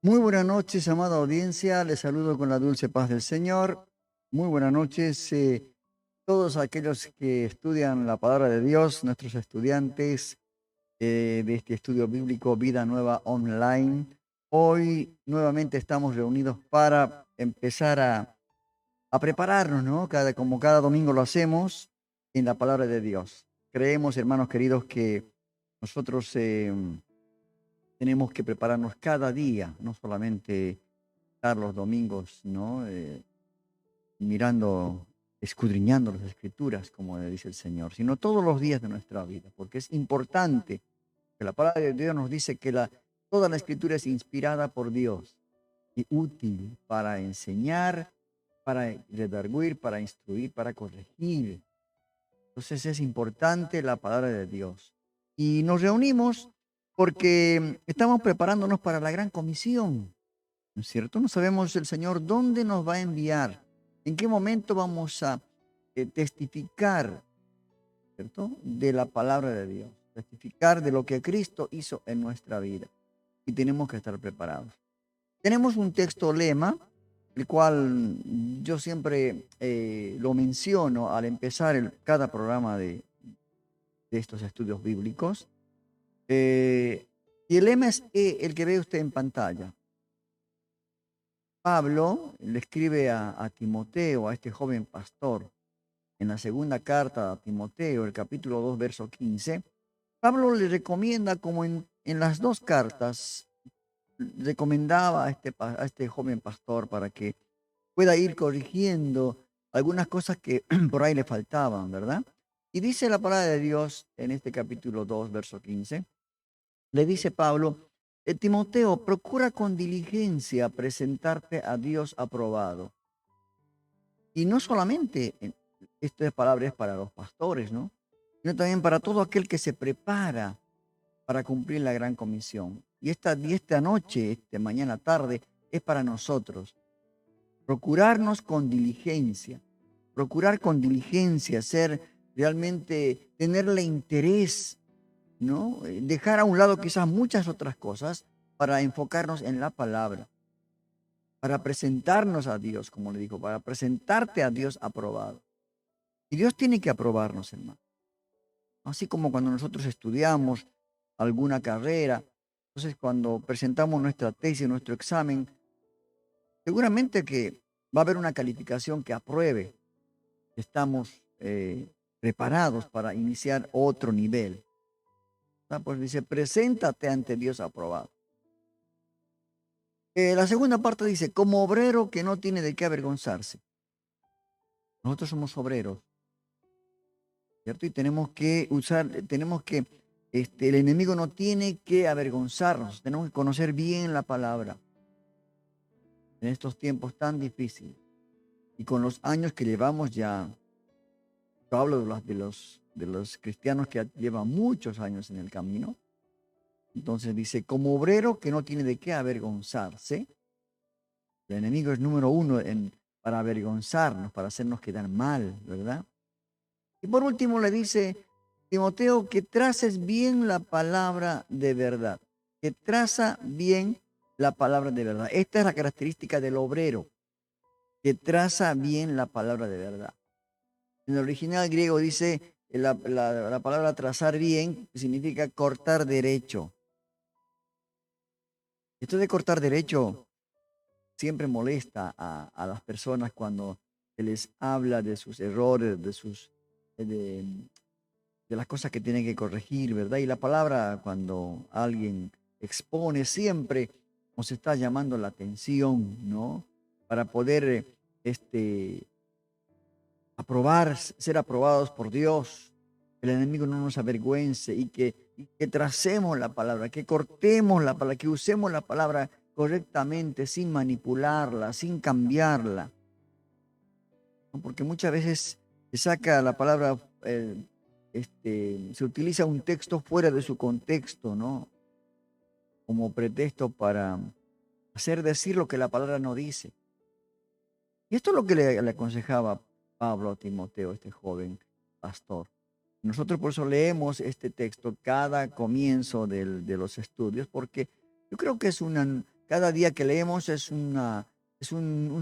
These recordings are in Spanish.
Muy buenas noches, amada audiencia. Les saludo con la dulce paz del Señor. Muy buenas noches, todos aquellos que estudian la palabra de Dios, nuestros estudiantes de este estudio bíblico Vida Nueva Online. Hoy nuevamente estamos reunidos para empezar a prepararnos, ¿no? Como cada domingo lo hacemos en la palabra de Dios. Creemos, hermanos queridos, que nosotros tenemos que prepararnos cada día, no solamente estar los domingos, ¿no? Mirando, escudriñando las escrituras, como le dice el Señor, sino todos los días de nuestra vida, porque es importante que la palabra de Dios nos dice que toda la escritura es inspirada por Dios y útil para enseñar, para redarguir, para instruir, para corregir. Entonces es importante la palabra de Dios. Y nos reunimos porque estamos preparándonos para la gran comisión, ¿no es cierto? No sabemos el Señor dónde nos va a enviar, en qué momento vamos a testificar, ¿cierto? De la palabra de Dios, testificar de lo que Cristo hizo en nuestra vida. Y tenemos que estar preparados. Tenemos un texto lema, el cual yo siempre lo menciono al empezar cada programa de estos estudios bíblicos. Y el lema es el que ve usted en pantalla. Pablo le escribe a Timoteo, a este joven pastor, en la segunda carta a Timoteo, el capítulo 2, verso 15. Pablo le recomienda, como en las dos cartas, recomendaba a este joven pastor para que pueda ir corrigiendo algunas cosas que por ahí le faltaban, ¿verdad? Y dice la palabra de Dios en este capítulo 2, verso 15. Le dice Pablo, Timoteo, procura con diligencia presentarte a Dios aprobado. Y no solamente, esta palabra es para los pastores, ¿no? Sino también para todo aquel que se prepara para cumplir la gran comisión. Y esta noche, mañana tarde, es para nosotros. Procurarnos con diligencia. Procurar con diligencia, ser realmente, tenerle interés, ¿no? Dejar a un lado quizás muchas otras cosas para enfocarnos en la palabra, para presentarnos a Dios, como le digo, para presentarte a Dios aprobado. Y Dios tiene que aprobarnos, hermano. Así como cuando nosotros estudiamos alguna carrera, entonces cuando presentamos nuestra tesis, nuestro examen, seguramente que va a haber una calificación que apruebe. Estamos preparados para iniciar otro nivel. Pues dice, preséntate ante Dios aprobado. La segunda parte dice, como obrero que no tiene de qué avergonzarse. Nosotros somos obreros, ¿cierto? Y el enemigo no tiene que avergonzarnos, tenemos que conocer bien la palabra. en estos tiempos tan difíciles y con los años que llevamos ya. Yo hablo de los cristianos que llevan muchos años en el camino. Entonces dice, como obrero que no tiene de qué avergonzarse, el enemigo es número uno para avergonzarnos, para hacernos quedar mal, ¿verdad? Y por último le dice, Timoteo, que traces bien la palabra de verdad, que traza bien la palabra de verdad. Esta es la característica del obrero, que traza bien la palabra de verdad. En el original griego dice, la palabra trazar bien significa cortar derecho. Esto de cortar derecho siempre molesta a las personas cuando se les habla de sus errores, de las cosas que tienen que corregir, ¿verdad? Y la palabra, cuando alguien expone, siempre nos está llamando la atención, ¿no? Para poder ser aprobados por Dios, que el enemigo no nos avergüence y que tracemos la palabra, que cortemos la palabra, que usemos la palabra correctamente, sin manipularla, sin cambiarla, ¿no? Porque muchas veces se saca la palabra, se utiliza un texto fuera de su contexto, ¿no? Como pretexto para hacer decir lo que la palabra no dice. Y esto es lo que le aconsejaba Pablo a Timoteo, este joven pastor. Nosotros por eso leemos este texto cada comienzo de los estudios, porque yo creo que cada día que leemos es un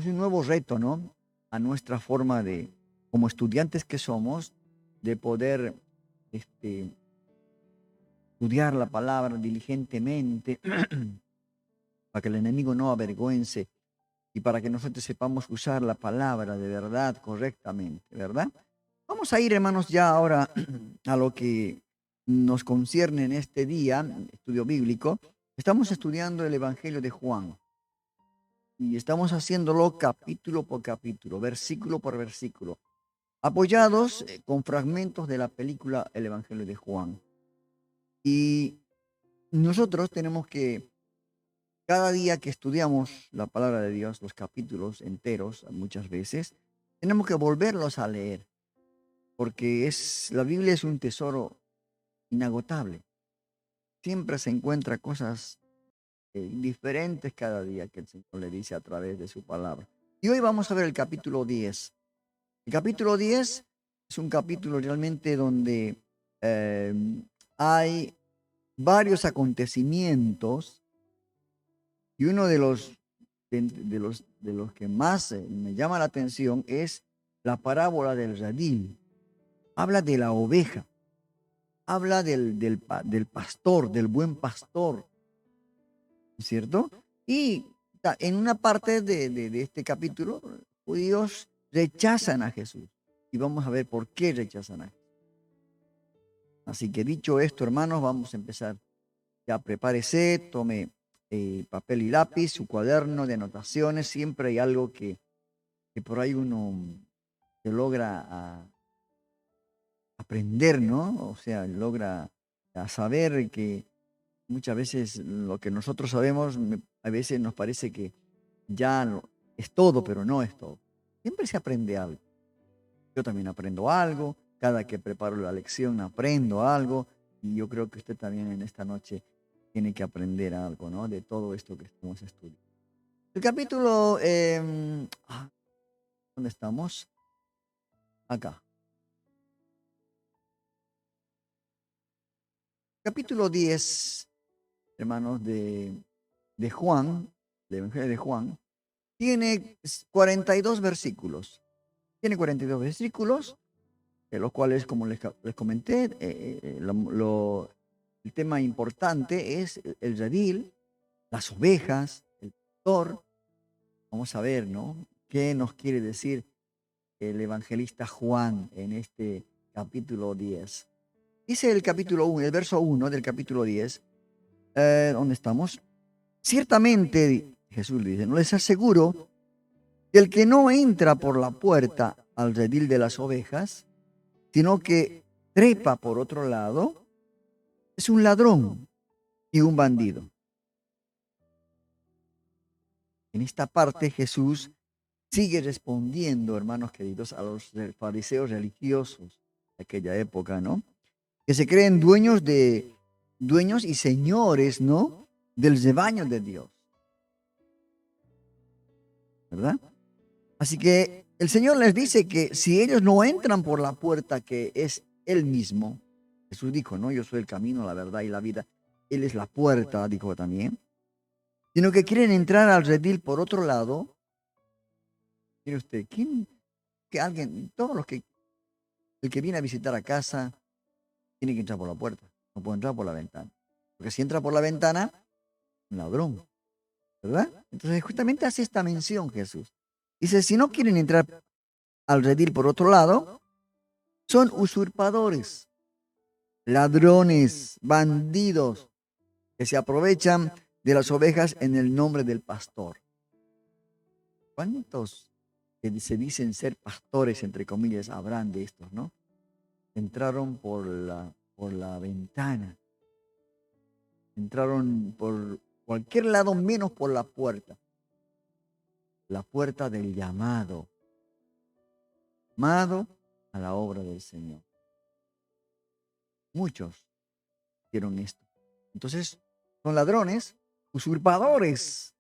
nuevo reto, ¿no? A nuestra forma como estudiantes que somos, de poder estudiar la palabra diligentemente, para que el enemigo no avergüence y para que nosotros sepamos usar la palabra de verdad correctamente, ¿verdad? Vamos a ir, hermanos, ya ahora a lo que nos concierne en este día, estudio bíblico. Estamos estudiando el Evangelio de Juan y estamos haciéndolo capítulo por capítulo, versículo por versículo, apoyados con fragmentos de la película El Evangelio de Juan. Y nosotros tenemos que, cada día que estudiamos la palabra de Dios, los capítulos enteros, muchas veces, tenemos que volverlos a leer, porque la Biblia es un tesoro inagotable. Siempre se encuentra cosas diferentes cada día que el Señor le dice a través de su palabra. Y hoy vamos a ver el capítulo 10. El capítulo 10 es un capítulo realmente donde eh, hay varios acontecimientos y uno de los que más me llama la atención es la parábola del redil. Habla de la oveja. Habla del pastor, del buen pastor, ¿cierto? Y en una parte de este capítulo, judíos rechazan a Jesús. Y vamos a ver por qué rechazan a Jesús. Así que dicho esto, hermanos, vamos a empezar. Ya prepárese, tome papel y lápiz, su cuaderno de anotaciones. Siempre hay algo que por ahí uno se logra aprender, ¿no? O sea, logra a saber que muchas veces lo que nosotros sabemos, a veces nos parece que ya es todo, pero no es todo. Siempre se aprende algo. Yo también aprendo algo, cada que preparo la lección aprendo algo, y yo creo que usted también en esta noche tiene que aprender algo, ¿no? De todo esto que estamos estudiando. El capítulo, ¿dónde estamos? Acá. Capítulo 10, hermanos, de Juan, del Evangelio de Juan, tiene 42 versículos. Tiene 42 versículos, de los cuales, como les comenté, el tema importante es el redil, las ovejas, el pastor. Vamos a ver, ¿no? ¿Qué nos quiere decir el evangelista Juan en este capítulo 10? Dice el capítulo 1, el verso 1 del capítulo 10, ¿dónde estamos? Ciertamente, Jesús dice, no les aseguro que el que no entra por la puerta al redil de las ovejas, sino que trepa por otro lado, es un ladrón y un bandido. En esta parte Jesús sigue respondiendo, hermanos queridos, a los fariseos religiosos de aquella época, ¿no? Que se creen dueños y señores, ¿no? Del rebaño de Dios, ¿verdad? Así que el Señor les dice que si ellos no entran por la puerta que es Él mismo, Jesús dijo, ¿no? Yo soy el camino, la verdad y la vida. Él es la puerta, dijo también. Sino que quieren entrar al redil por otro lado. Mire usted, ¿quién? Que alguien, todos los que, el que viene a visitar a casa, tiene que entrar por la puerta. No puede entrar por la ventana. Porque si entra por la ventana, un ladrón, ¿verdad? Entonces justamente hace esta mención Jesús. Dice, si no quieren entrar al redil por otro lado, son usurpadores, ladrones, bandidos, que se aprovechan de las ovejas en el nombre del pastor. ¿Cuántos que se dicen ser pastores, entre comillas, habrán de estos, no? Entraron por la ventana, entraron por cualquier lado menos por la puerta del llamado a la obra del Señor. Muchos hicieron esto. Entonces, son ladrones, usurpadores,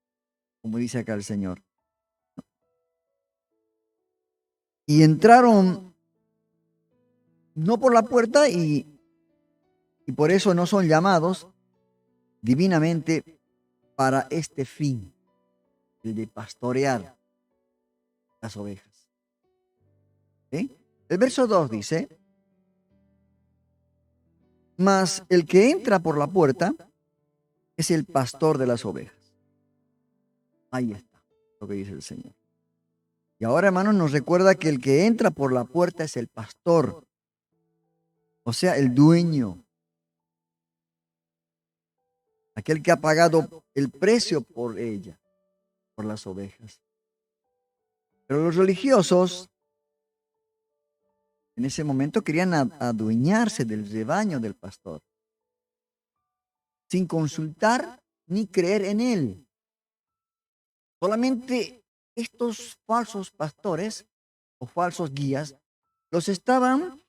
como dice acá el Señor. Y entraron no por la puerta y por eso no son llamados divinamente para este fin, el de pastorear las ovejas. ¿Sí? El verso 2 dice, mas el que entra por la puerta es el pastor de las ovejas. Ahí está lo que dice el Señor. Y ahora, hermanos, nos recuerda que el que entra por la puerta es el pastor, o sea, el dueño, aquel que ha pagado el precio por ella, por las ovejas. Pero los religiosos en ese momento querían adueñarse del rebaño del pastor, sin consultar ni creer en él. Solamente estos falsos pastores o falsos guías los estaban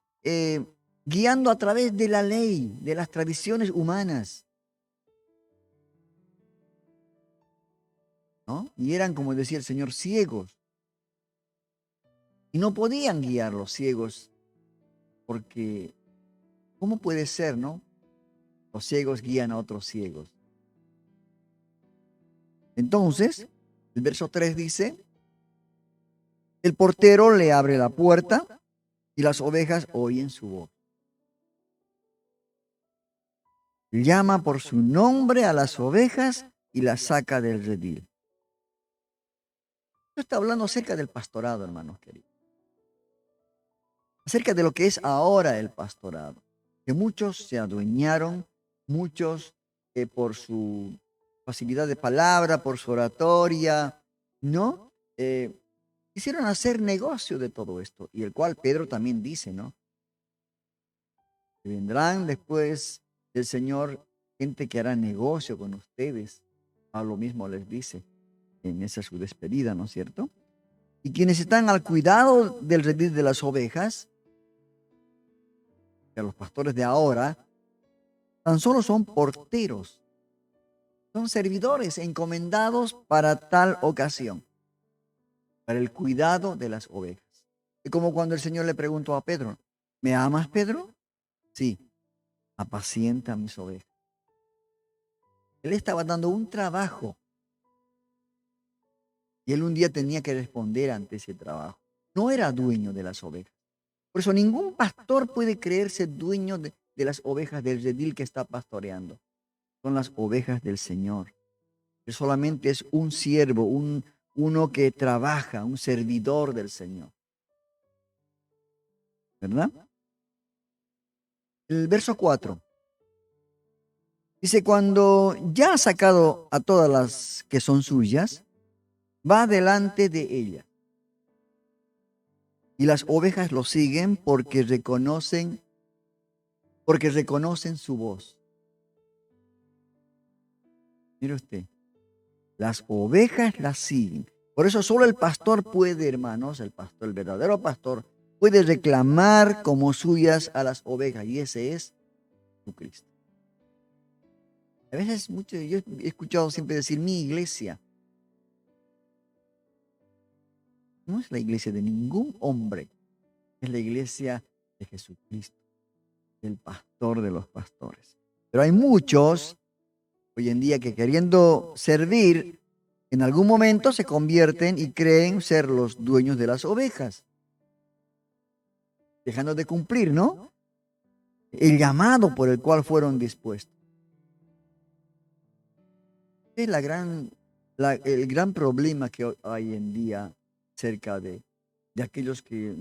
guiando a través de la ley, de las tradiciones humanas, ¿no? Y eran, como decía el Señor, ciegos. Y no podían guiar los ciegos porque, ¿cómo puede ser, no? Los ciegos guían a otros ciegos. Entonces, el verso 3 dice, el portero le abre la puerta y las ovejas oyen su voz. Llama por su nombre a las ovejas y las saca del redil. Esto está hablando acerca del pastorado, hermanos queridos. Acerca de lo que es ahora el pastorado. Que muchos se adueñaron, muchos por su facilidad de palabra, por su oratoria, ¿no? Quisieron hacer negocio de todo esto. Y el cual Pedro también dice, ¿no? Que vendrán después del Señor gente que hará negocio con ustedes. A lo mismo les dice en esa su despedida, ¿no es cierto? Y quienes están al cuidado del redil de las ovejas, que los pastores de ahora, tan solo son porteros, son servidores encomendados para tal ocasión, para el cuidado de las ovejas. Y como cuando el Señor le preguntó a Pedro, ¿me amas, Pedro? Sí, apacienta mis ovejas. Él estaba dando un trabajo y él un día tenía que responder ante ese trabajo. No era dueño de las ovejas. Por eso ningún pastor puede creerse dueño de las ovejas del redil que está pastoreando. Son las ovejas del Señor. Él solamente es un siervo, uno que trabaja, un servidor del Señor. ¿Verdad? El verso 4 dice, cuando ya ha sacado a todas las que son suyas, va delante de ella. Y las ovejas lo siguen porque reconocen su voz. Mire usted, Las ovejas las siguen. Por eso solo el pastor puede, hermanos, el verdadero pastor, puede reclamar como suyas a las ovejas. Y ese es Jesucristo. A veces yo he escuchado siempre decir mi iglesia. No es la iglesia de ningún hombre. Es la iglesia de Jesucristo, el pastor de los pastores. Pero hay muchos hoy en día que queriendo servir, en algún momento se convierten y creen ser los dueños de las ovejas, dejando de cumplir, ¿no? El llamado por el cual fueron dispuestos. Es el gran problema que hay en día cerca de aquellos que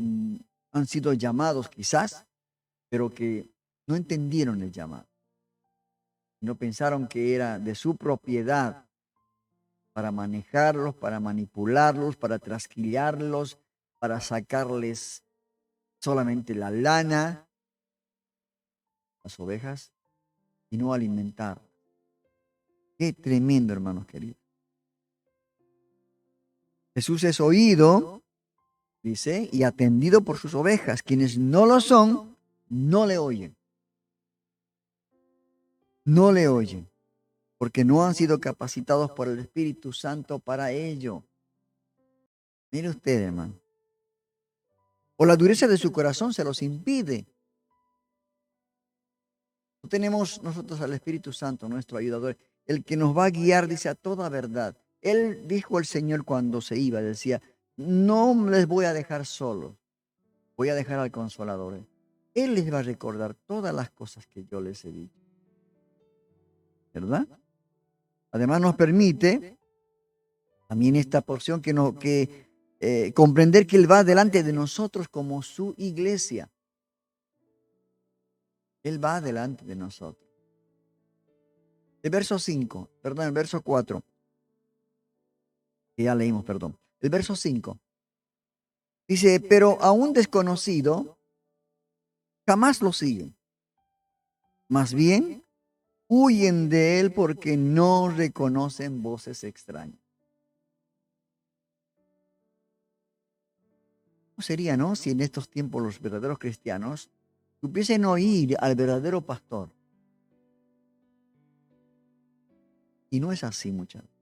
han sido llamados quizás, pero que no entendieron el llamado. No pensaron que era de su propiedad para manejarlos, para manipularlos, para trasquillarlos, para sacarles solamente la lana, las ovejas, y no alimentar. Qué tremendo, hermanos queridos. Jesús es oído, dice, y atendido por sus ovejas. Quienes no lo son, no le oyen. No le oyen, porque no han sido capacitados por el Espíritu Santo para ello. Mire usted, hermano. O la dureza de su corazón se los impide. No tenemos nosotros al Espíritu Santo, nuestro ayudador, el que nos va a guiar, dice, a toda verdad. Él dijo al Señor cuando se iba, decía, no les voy a dejar solos, voy a dejar al Consolador. Él les va a recordar todas las cosas que yo les he dicho. ¿Verdad? Además nos permite también esta porción comprender que Él va delante de nosotros como su iglesia. Él va delante de nosotros. El verso 4, que ya leímos, perdón. El verso 5 dice, pero a un desconocido jamás lo siguen. Más bien, huyen de él porque no reconocen voces extrañas. ¿Cómo sería, no? Si en estos tiempos los verdaderos cristianos supiesen oír al verdadero pastor. Y no es así muchas veces.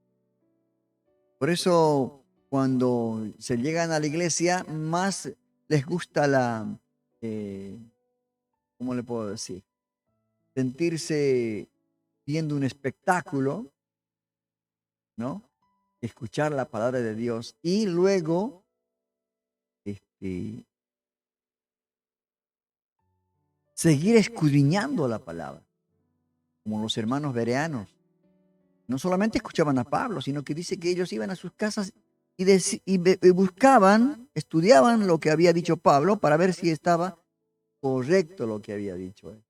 Por eso, cuando se llegan a la iglesia, más les gusta ¿cómo le puedo decir? Sentirse viendo un espectáculo, ¿no? Escuchar la palabra de Dios y luego seguir escudriñando la palabra, como los hermanos bereanos. No solamente escuchaban a Pablo, sino que dice que ellos iban a sus casas y buscaban, estudiaban lo que había dicho Pablo para ver si estaba correcto lo que había dicho él.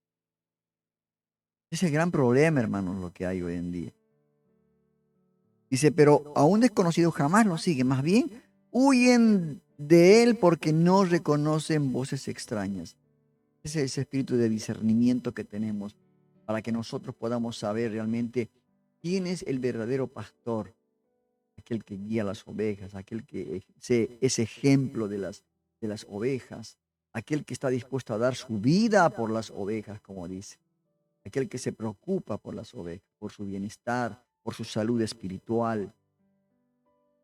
Ese es el gran problema, hermanos, lo que hay hoy en día. Dice, pero a un desconocido jamás lo siguen, más bien huyen de él porque no reconocen voces extrañas. Ese es ese espíritu de discernimiento que tenemos para que nosotros podamos saber realmente quién es el verdadero pastor, aquel que guía las ovejas, aquel que es ejemplo de las ovejas, aquel que está dispuesto a dar su vida por las ovejas, como dice, aquel que se preocupa por las ovejas, por su bienestar, por su salud espiritual,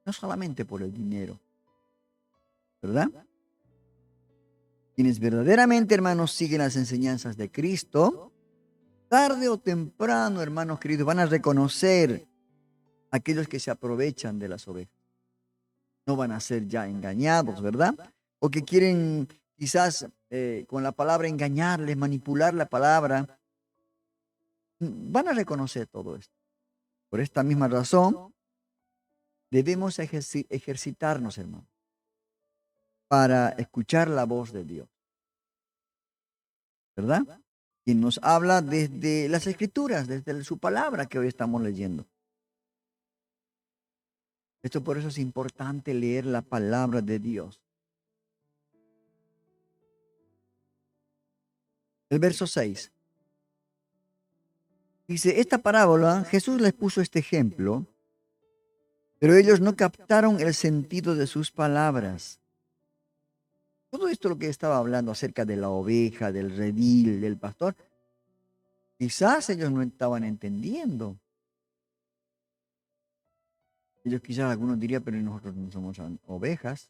no solamente por el dinero, ¿verdad? Quienes verdaderamente, hermanos, siguen las enseñanzas de Cristo, tarde o temprano, hermanos queridos, van a reconocer a aquellos que se aprovechan de las ovejas. No van a ser ya engañados, ¿verdad? O que quieren quizás con la palabra engañarles, manipular la palabra. Van a reconocer todo esto. Por esta misma razón, debemos ejercitarnos, hermano, para escuchar la voz de Dios, ¿verdad? Quien nos habla desde las Escrituras, desde su palabra que hoy estamos leyendo. Esto por eso es importante leer la palabra de Dios. El verso 6 dice, esta parábola, Jesús les puso este ejemplo Pero ellos no captaron el sentido de sus palabras. Todo esto lo que estaba hablando acerca de la oveja, del redil, del pastor, quizás ellos no estaban entendiendo. Ellos quizás algunos dirían, pero nosotros no somos ovejas,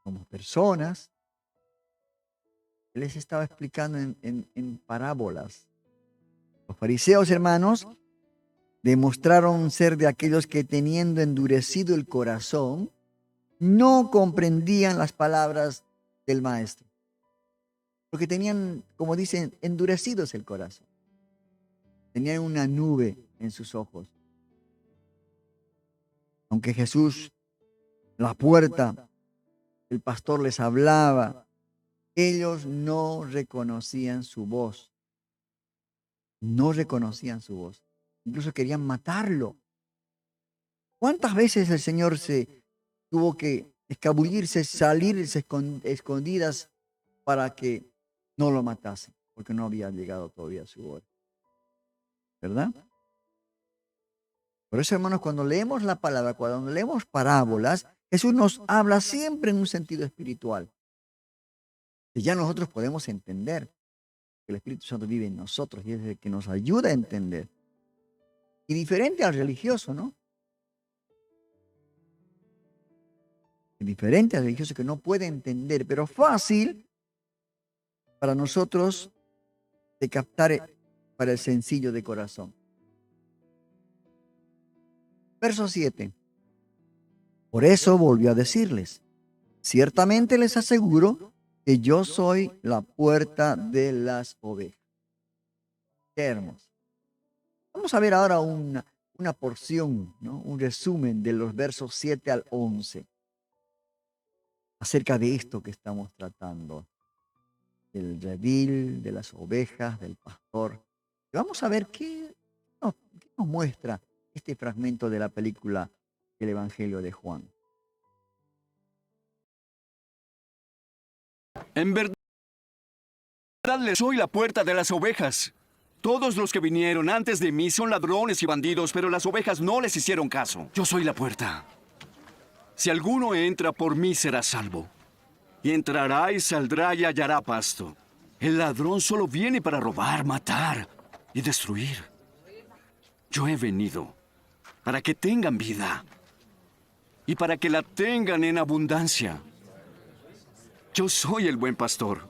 somos personas. Él les estaba explicando en parábolas. Los fariseos, hermanos, demostraron ser de aquellos que teniendo endurecido el corazón, no comprendían las palabras del maestro. Porque tenían, como dicen, endurecidos el corazón. Tenían una nube en sus ojos. Aunque Jesús, la puerta, el pastor les hablaba, ellos no reconocían su voz. No reconocían su voz. Incluso querían matarlo. ¿Cuántas veces el Señor se tuvo que escabullirse, salirse escondidas para que no lo matasen? Porque no había llegado todavía su hora. ¿Verdad? Por eso, hermanos, cuando leemos la palabra, cuando leemos parábolas, Jesús nos habla siempre en un sentido espiritual. Que ya nosotros podemos entender que el Espíritu Santo vive en nosotros y es el que nos ayuda a entender. Y diferente al religioso, ¿no? Diferente al religioso que no puede entender, pero fácil para nosotros de captar para el sencillo de corazón. Verso 7. Por eso volvió a decirles, ciertamente les aseguro que yo soy la puerta de las ovejas. Qué hermoso. Vamos a ver ahora una porción, ¿no? Un resumen de los versos 7 al 11 acerca de esto que estamos tratando, del redil, de las ovejas, del pastor. Y vamos a ver qué nos muestra este fragmento de la película El Evangelio de Juan. En verdad les soy la puerta de las ovejas. Todos los que vinieron antes de mí son ladrones y bandidos, pero las ovejas no les hicieron caso. Yo soy la puerta. Si alguno entra por mí será salvo. Y entrará y saldrá y hallará pasto. El ladrón solo viene para robar, matar y destruir. Yo he venido para que tengan vida y para que la tengan en abundancia. Yo soy el buen pastor.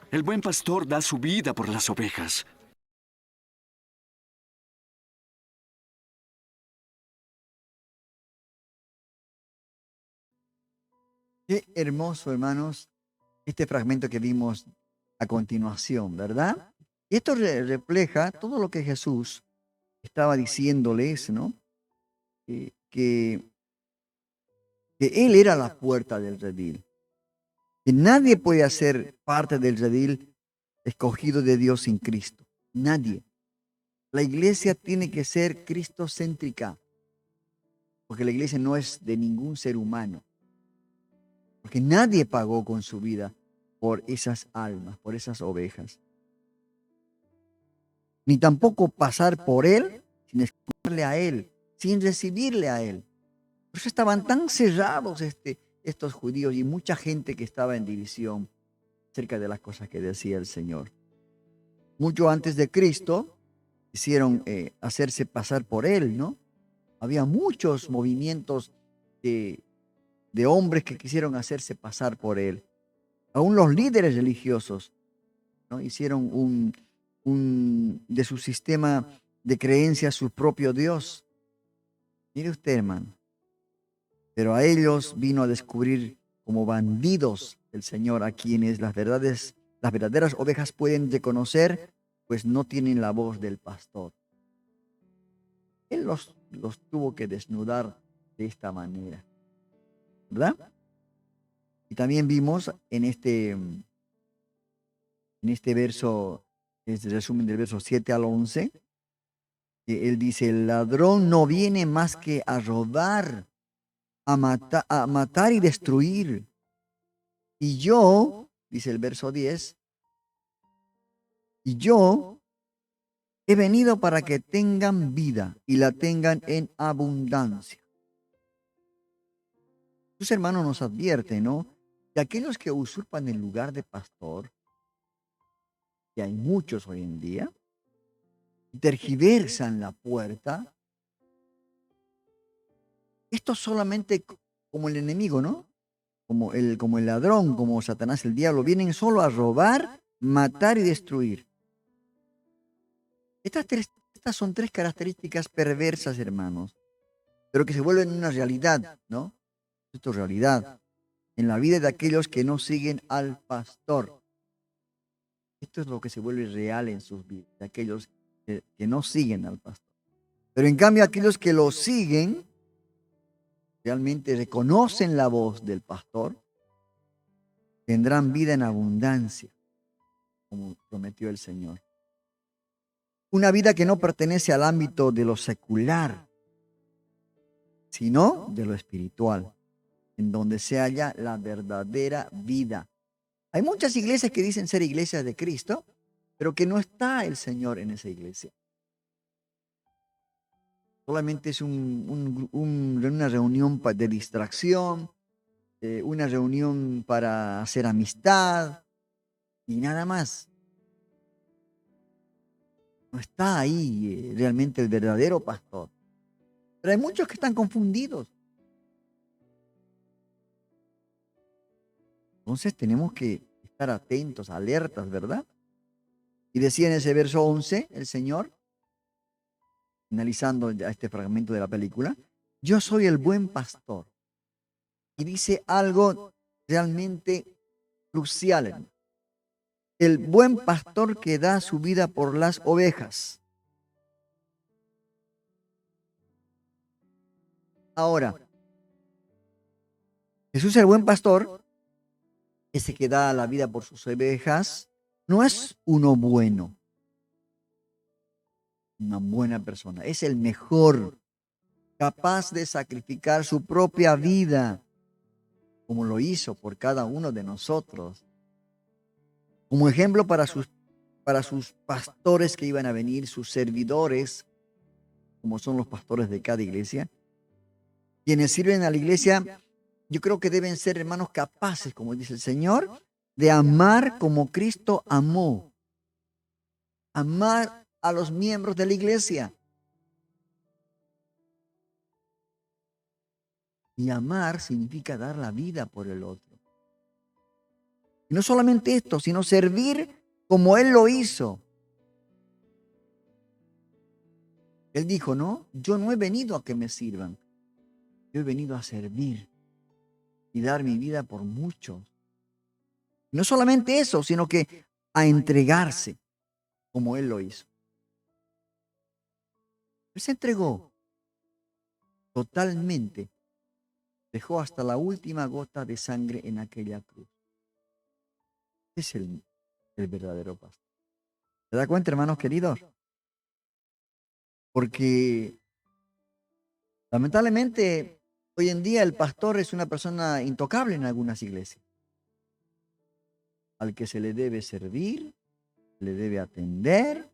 El buen pastor da su vida por las ovejas. Qué hermoso, hermanos, este fragmento que vimos a continuación, ¿verdad? Y esto refleja todo lo que Jesús estaba diciéndoles, ¿no? Que Él era la puerta del redil. Que nadie puede hacer parte del redil escogido de Dios sin Cristo. Nadie. La iglesia tiene que ser cristocéntrica, porque la iglesia no es de ningún ser humano. Porque nadie pagó con su vida por esas almas, por esas ovejas. Ni tampoco pasar por Él sin escucharle a Él, sin recibirle a Él. Por eso estaban tan cerrados estos judíos y mucha gente que estaba en división acerca de las cosas que decía el Señor. Mucho antes de Cristo quisieron hacerse pasar por Él, ¿no? Había muchos movimientos de hombres que quisieron hacerse pasar por Él. Aún los líderes religiosos, ¿no? Hicieron de su sistema de creencias su propio Dios. Mire usted, hermano. Pero a ellos vino a descubrir como bandidos el Señor, a quienes las verdaderas ovejas pueden reconocer, pues no tienen la voz del pastor. Él los tuvo que desnudar de esta manera, ¿verdad? Y también vimos en este verso, este resumen del verso 7 al 11, que él dice, el ladrón no viene más que a robar, a matar y destruir. Y yo, dice el verso 10, y yo He venido para que tengan vida y la tengan en abundancia. Sus hermanos nos advierten, ¿no? De aquellos que usurpan el lugar de pastor, que hay muchos hoy en día, tergiversan la puerta. Esto solamente como el enemigo, ¿no? Como el ladrón, como Satanás, el diablo, vienen solo a robar, matar y destruir. Estas son tres características perversas, hermanos, pero que se vuelven una realidad, ¿no? Esto es realidad en la vida de aquellos que no siguen al pastor. Esto es lo que se vuelve real en sus vidas, de aquellos que no siguen al pastor. Pero en cambio, aquellos que lo siguen, realmente reconocen la voz del pastor, tendrán vida en abundancia, como prometió el Señor. Una vida que no pertenece al ámbito de lo secular, sino de lo espiritual, en donde se halla la verdadera vida. Hay muchas iglesias que dicen ser iglesias de Cristo, pero que no está el Señor en esa iglesia. Solamente es una reunión de distracción, una reunión para hacer amistad y nada más. No está ahí realmente el verdadero pastor. Pero hay muchos que están confundidos. Entonces tenemos que estar atentos, alertas, ¿verdad? Y decía en ese verso 11 el Señor, analizando ya este fragmento de la película, yo soy el buen pastor. Y dice algo realmente crucial, hermano. El buen pastor que da su vida por las ovejas. Ahora, Jesús el buen pastor, ese que da la vida por sus ovejas, no es uno bueno, una buena persona, es el mejor, capaz de sacrificar su propia vida, como lo hizo por cada uno de nosotros, como ejemplo para sus pastores que iban a venir, sus servidores, como son los pastores de cada iglesia, quienes sirven a la iglesia. Yo creo que deben ser hermanos capaces, como dice el Señor, de amar como Cristo amó. Amar a los miembros de la iglesia. Y amar significa dar la vida por el otro. Y no solamente esto, sino servir como Él lo hizo. Él dijo, no, yo no he venido a que me sirvan. Yo he venido a servir y dar mi vida por muchos. No solamente eso, sino que a entregarse como Él lo hizo. Él se entregó totalmente. Dejó hasta la última gota de sangre en aquella cruz. Es el verdadero pastor. ¿Se da cuenta, hermanos queridos? Porque lamentablemente hoy en día el pastor es una persona intocable en algunas iglesias. Al que se le debe servir, le debe atender,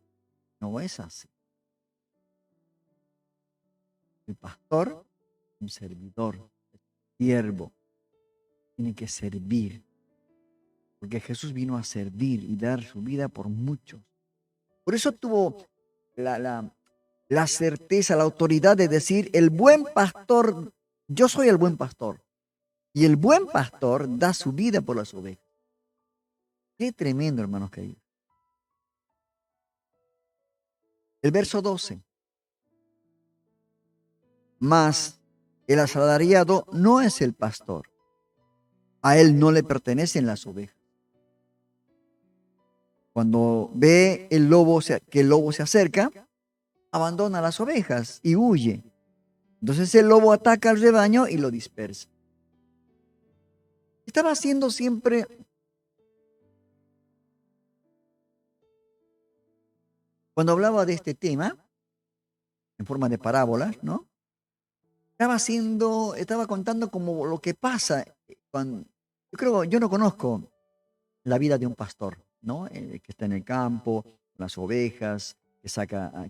no es así. El pastor, un servidor, siervo, tiene que servir. Porque Jesús vino a servir y dar su vida por muchos. Por eso tuvo la certeza, la autoridad de decir, el buen pastor, yo soy el buen pastor. Y el buen pastor da su vida por las ovejas. Qué tremendo, hermanos queridos. El verso 12. Mas el asalariado no es el pastor. A él no le pertenecen las ovejas. Cuando ve que el lobo se acerca, abandona las ovejas y huye. Entonces el lobo ataca al rebaño y lo dispersa. Estaba haciendo siempre cuando hablaba de este tema, en forma de parábolas, ¿no? Estaba contando como lo que pasa cuando, yo no conozco la vida de un pastor, ¿no? Que está en el campo, las ovejas,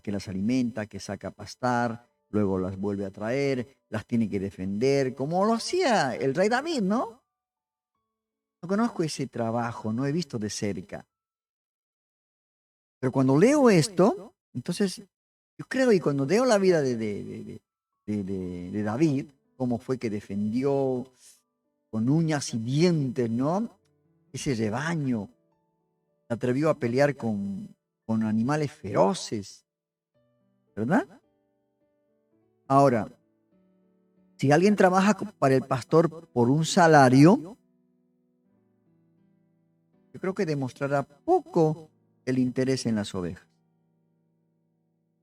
que las alimenta, que saca a pastar, luego las vuelve a traer, las tiene que defender, como lo hacía el rey David, ¿no? No conozco ese trabajo, no he visto de cerca. Pero cuando leo esto, entonces yo creo, y cuando leo la vida de David, cómo fue que defendió con uñas y dientes, ¿no? Ese rebaño, se atrevió a pelear con animales feroces, ¿verdad? Ahora, si alguien trabaja para el pastor por un salario, yo creo que demostrará poco el interés en las ovejas.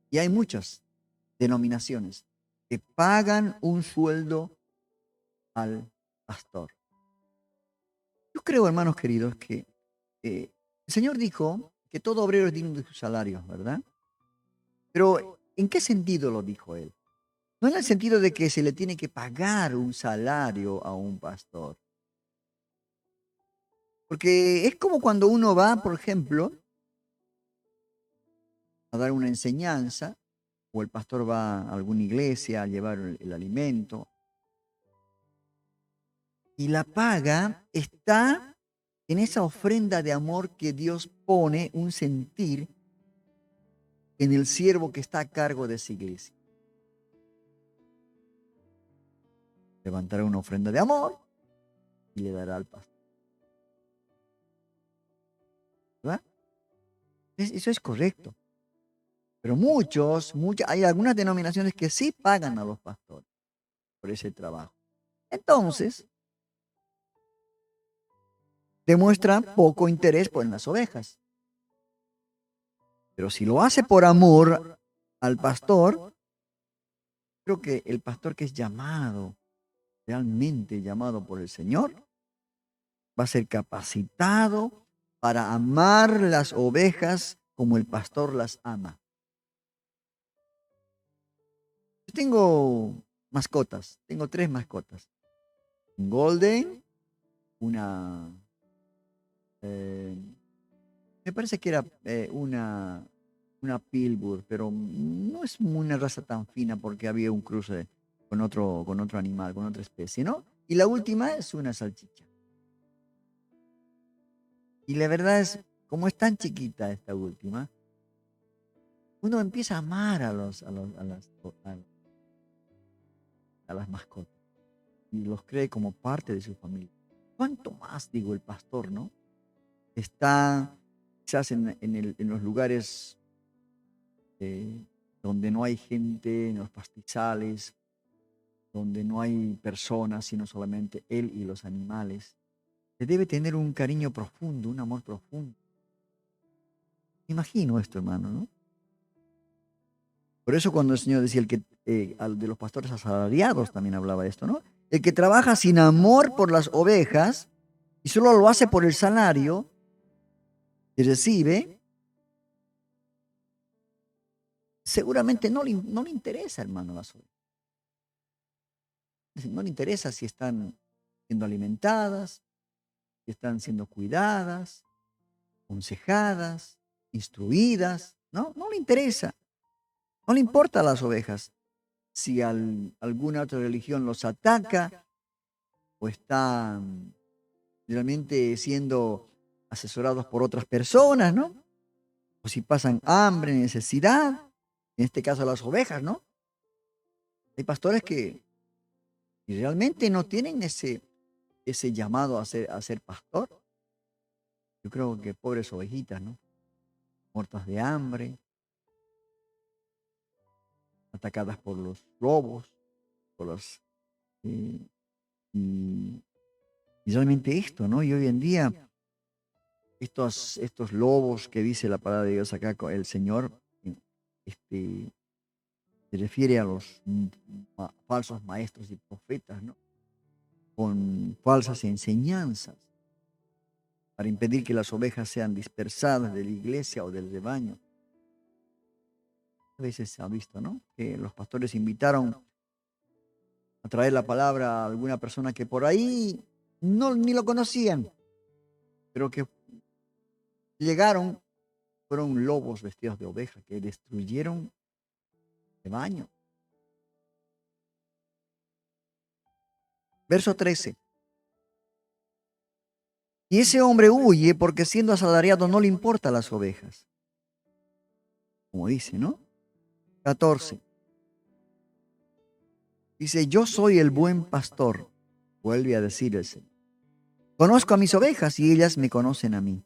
Y hay muchas denominaciones que pagan un sueldo al pastor. Yo creo, hermanos queridos, que el Señor dijo que todo obrero es digno de su salario, ¿verdad? Pero ¿en qué sentido lo dijo Él? No en el sentido de que se le tiene que pagar un salario a un pastor. Porque es como cuando uno va, por ejemplo, a dar una enseñanza, o el pastor va a alguna iglesia a llevar el alimento, y la paga está en esa ofrenda de amor que Dios pone un sentir en el siervo que está a cargo de esa iglesia. Levantará una ofrenda de amor y le dará al pastor. ¿Verdad? Eso es correcto. Pero hay algunas denominaciones que sí pagan a los pastores por ese trabajo. Entonces, demuestra poco interés por las ovejas. Pero si lo hace por amor al pastor, creo que el pastor que es llamado, realmente llamado por el Señor, va a ser capacitado para amar las ovejas como el pastor las ama. Yo tengo mascotas, tengo 3 mascotas. Un golden, una, eh, me parece que era una Pilbur, pero no es una raza tan fina porque había un cruce con otro animal, con otra especie, ¿no? Y la última es una salchicha. Y la verdad es, como es tan chiquita esta última, uno empieza a amar a las mascotas y los cree como parte de su familia. ¿Cuánto más, digo, el pastor, ¿no? Está quizás en los lugares eh, donde no hay gente, en los pastizales, donde no hay personas, sino solamente él y los animales. Se debe tener un cariño profundo, un amor profundo. Imagino esto, hermano, ¿no? Por eso cuando el Señor decía de los pastores asalariados también hablaba de esto, ¿no? El que trabaja sin amor por las ovejas y solo lo hace por el salario que recibe, seguramente no le interesa, hermano, las ovejas. No le interesa si están siendo alimentadas, si están siendo cuidadas, aconsejadas, instruidas, ¿no? No le interesa. No le importa a las ovejas si alguna otra religión los ataca o están realmente siendo asesorados por otras personas, ¿no? O si pasan hambre, necesidad, en este caso las ovejas, ¿no? Hay pastores que realmente no tienen ese llamado a ser pastor. Yo creo que pobres ovejitas, ¿no? Muertas de hambre, atacadas por los lobos, por los, eh, y, y realmente esto, ¿no? Y hoy en día, estos lobos que dice la palabra de Dios acá, el Señor, este, se refiere a los falsos maestros y profetas, ¿no? Con falsas enseñanzas para impedir que las ovejas sean dispersadas de la iglesia o del rebaño. A veces se ha visto, ¿no? Que los pastores invitaron a traer la palabra a alguna persona que por ahí ni lo conocían, pero que llegaron fueron lobos vestidos de oveja que destruyeron el rebaño. Verso 13. Y ese hombre huye porque siendo asalariado no le importan las ovejas. Como dice, ¿no? 14. Dice, yo soy el buen pastor. Vuelve a decir el Señor. Conozco a mis ovejas y ellas me conocen a mí.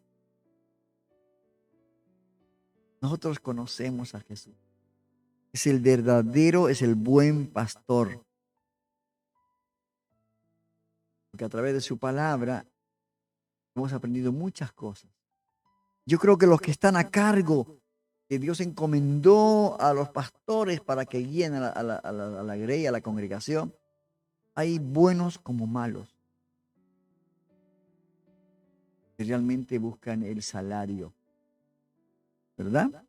Nosotros conocemos a Jesús. Es el verdadero, es el buen pastor. Porque a través de su palabra hemos aprendido muchas cosas. Yo creo que los que están a cargo, que Dios encomendó a los pastores para que guíen a la grey, a la congregación, hay buenos como malos, que realmente buscan el salario, ¿verdad?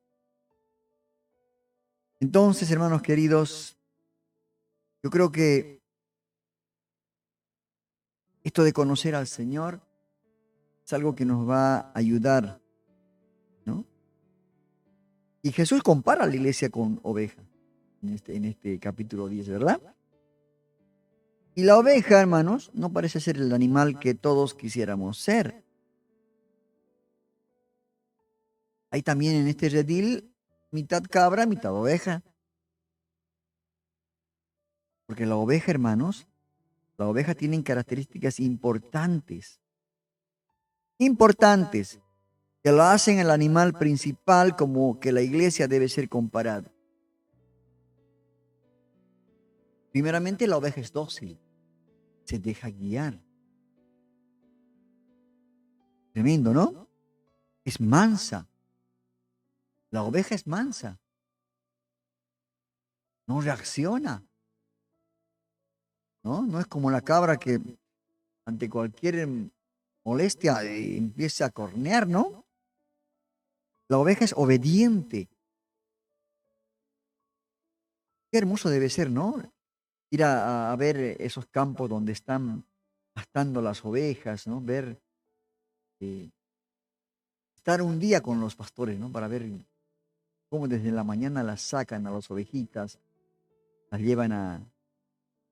Entonces, hermanos queridos, yo creo que esto de conocer al Señor es algo que nos va a ayudar, ¿no? Y Jesús compara a la iglesia con oveja en este capítulo 10, ¿verdad? Y la oveja, hermanos, no parece ser el animal que todos quisiéramos ser. Hay también en este redil mitad cabra, mitad oveja. Porque la oveja, hermanos, la oveja tiene características importantes. Importantes. Que lo hacen el animal principal como que la iglesia debe ser comparada. Primeramente, la oveja es dócil. Se deja guiar. Tremendo, ¿no? Es mansa. La oveja es mansa. No reacciona. No es como la cabra que ante cualquier molestia empieza a cornear, ¿no? La oveja es obediente. Qué hermoso debe ser, ¿no? Ir a ver esos campos donde están pastando las ovejas, ¿no? Ver, estar un día con los pastores, ¿no? Para ver cómo desde la mañana las sacan a las ovejitas, las llevan a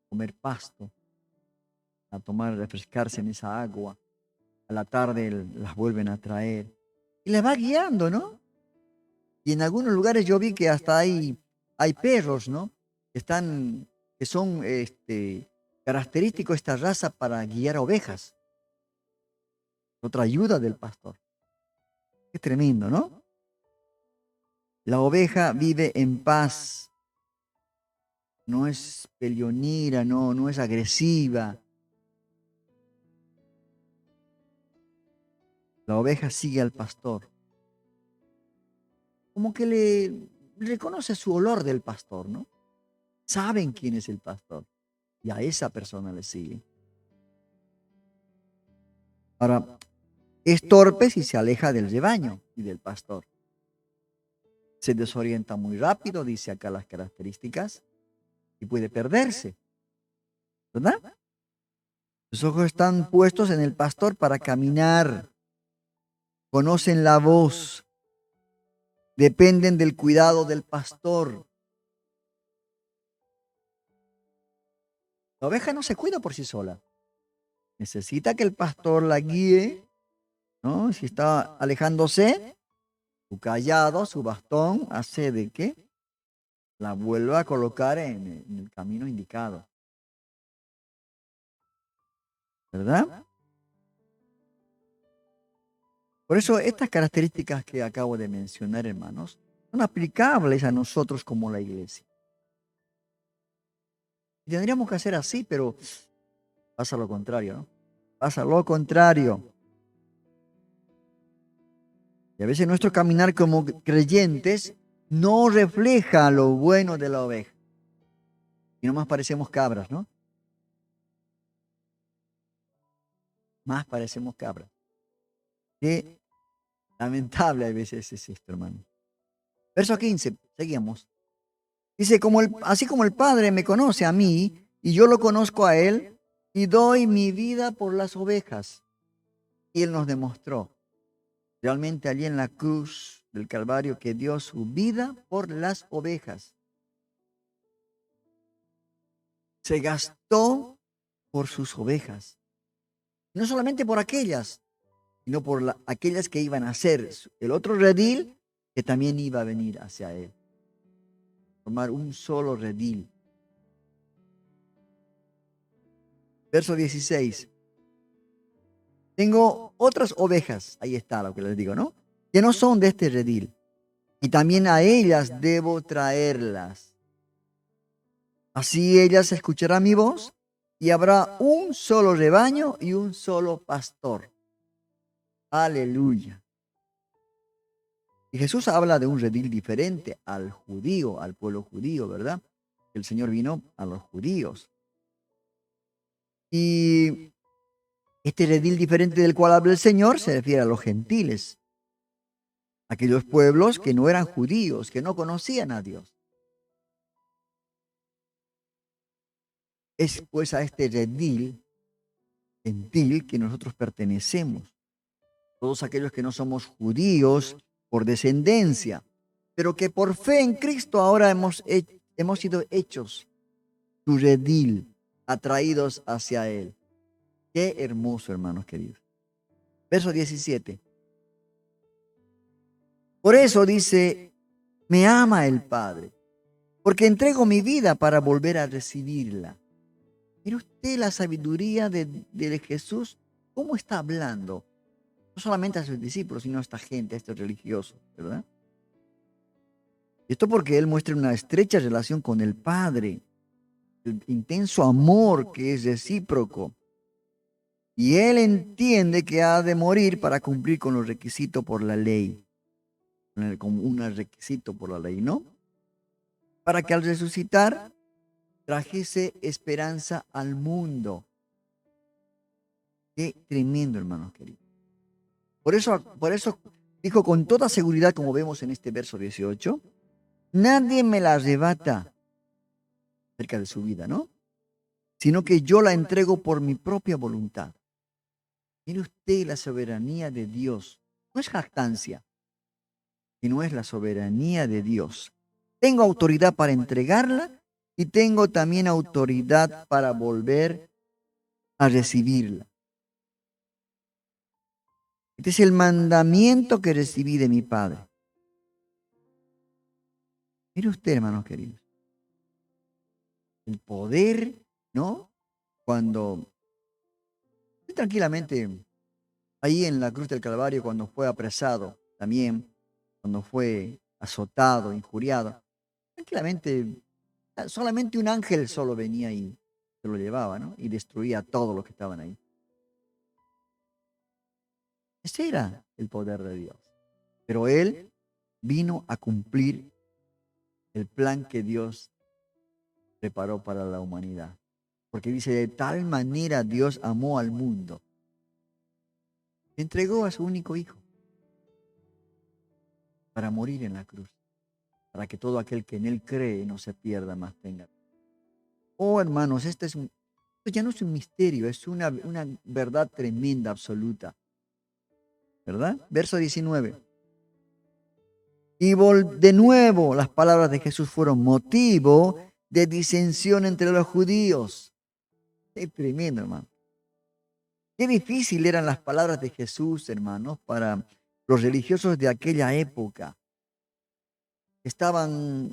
comer pasto, a tomar, refrescarse en esa agua. A la tarde las vuelven a traer. Y les va guiando, ¿no? Y en algunos lugares yo vi que hasta hay perros, ¿no? Que son característicos de esta raza para guiar ovejas. Otra ayuda del pastor. Qué tremendo, ¿no? La oveja vive en paz. No es peleonera, no es agresiva. La oveja sigue al pastor. Como que le reconoce su olor del pastor, ¿no? Saben quién es el pastor y a esa persona le sigue. Ahora, es torpe si se aleja del rebaño y del pastor. Se desorienta muy rápido, dice acá las características, y puede perderse, ¿verdad? Los ojos están puestos en el pastor para caminar. Conocen la voz. Dependen del cuidado del pastor. La oveja no se cuida por sí sola. Necesita que el pastor la guíe, ¿no? Si está alejándose, su callado, su bastón, hace de que la vuelva a colocar en el camino indicado. ¿Verdad? Por eso estas características que acabo de mencionar, hermanos, son aplicables a nosotros como la iglesia. Y tendríamos que hacer así, pero pasa lo contrario, ¿no? Pasa lo contrario. Y a veces nuestro caminar como creyentes no refleja lo bueno de la oveja. Y nomás parecemos cabras, ¿no? Más parecemos cabras. Qué lamentable a veces es esto, hermano. Verso 15, seguimos. Dice, así como el Padre me conoce a mí y yo lo conozco a él y doy mi vida por las ovejas. Y él nos demostró realmente allí en la cruz del Calvario, que dio su vida por las ovejas. Se gastó por sus ovejas. No solamente por aquellas, sino por aquellas que iban a ser el otro redil que también iba a venir hacia él. Formar un solo redil. Verso 16. Tengo otras ovejas, ahí está lo que les digo, ¿no? Que no son de este redil. Y también a ellas debo traerlas. Así ellas escucharán mi voz y habrá un solo rebaño y un solo pastor. Aleluya. Y Jesús habla de un redil diferente al judío, al pueblo judío, ¿verdad? El Señor vino a los judíos. Y este redil diferente del cual habla el Señor se refiere a los gentiles, aquellos pueblos que no eran judíos, que no conocían a Dios. Es pues a este redil gentil que nosotros pertenecemos. Todos aquellos que no somos judíos por descendencia, pero que por fe en Cristo ahora hemos sido hechos su redil, atraídos hacia Él. Qué hermoso, hermanos queridos. Verso 17. Por eso dice, me ama el Padre, porque entrego mi vida para volver a recibirla. Mire usted la sabiduría de Jesús, cómo está hablando. No solamente a sus discípulos, sino a esta gente, a estos religiosos, ¿verdad? Esto porque Él muestra una estrecha relación con el Padre, el intenso amor que es recíproco. Y Él entiende que ha de morir para cumplir con los requisitos por la ley. Como un requisito por la ley, ¿no? Para que al resucitar trajese esperanza al mundo. Qué tremendo, hermanos queridos. Por eso dijo con toda seguridad, como vemos en este verso 18, nadie me la arrebata acerca de su vida, ¿no? Sino que yo la entrego por mi propia voluntad. Mire usted la soberanía de Dios. No es jactancia, sino es la soberanía de Dios. Tengo autoridad para entregarla y tengo también autoridad para volver a recibirla. Este es el mandamiento que recibí de mi Padre. Mire usted, hermanos queridos, el poder, ¿no? Cuando tranquilamente ahí en la cruz del Calvario, cuando fue apresado también, cuando fue azotado, injuriado, tranquilamente, solamente un ángel solo venía y se lo llevaba, ¿no? Y destruía a todos los que estaban ahí. Ese era el poder de Dios. Pero Él vino a cumplir el plan que Dios preparó para la humanidad. Porque dice, de tal manera Dios amó al mundo, que entregó a su único hijo para morir en la cruz, para que todo aquel que en Él cree no se pierda, más tenga. Oh, hermanos, esto ya no es un misterio, es una verdad tremenda, absoluta. ¿Verdad? Verso 19. Y de nuevo las palabras de Jesús fueron motivo de disensión entre los judíos. Qué tremendo, hermano. Qué difícil eran las palabras de Jesús, hermanos, para los religiosos de aquella época. Estaban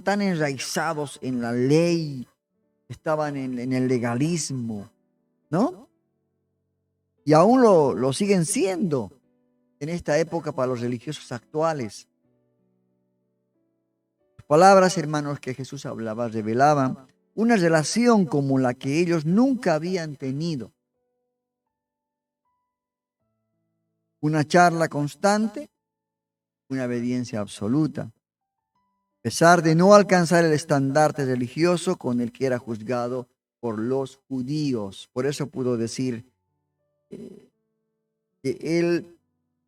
tan enraizados en la ley, estaban en el legalismo, ¿no? Y aún lo siguen siendo en esta época para los religiosos actuales. Las palabras, hermanos, que Jesús hablaba revelaban una relación como la que ellos nunca habían tenido. Una charla constante, una obediencia absoluta. A pesar de no alcanzar el estandarte religioso con el que era juzgado por los judíos. Por eso pudo decir que él,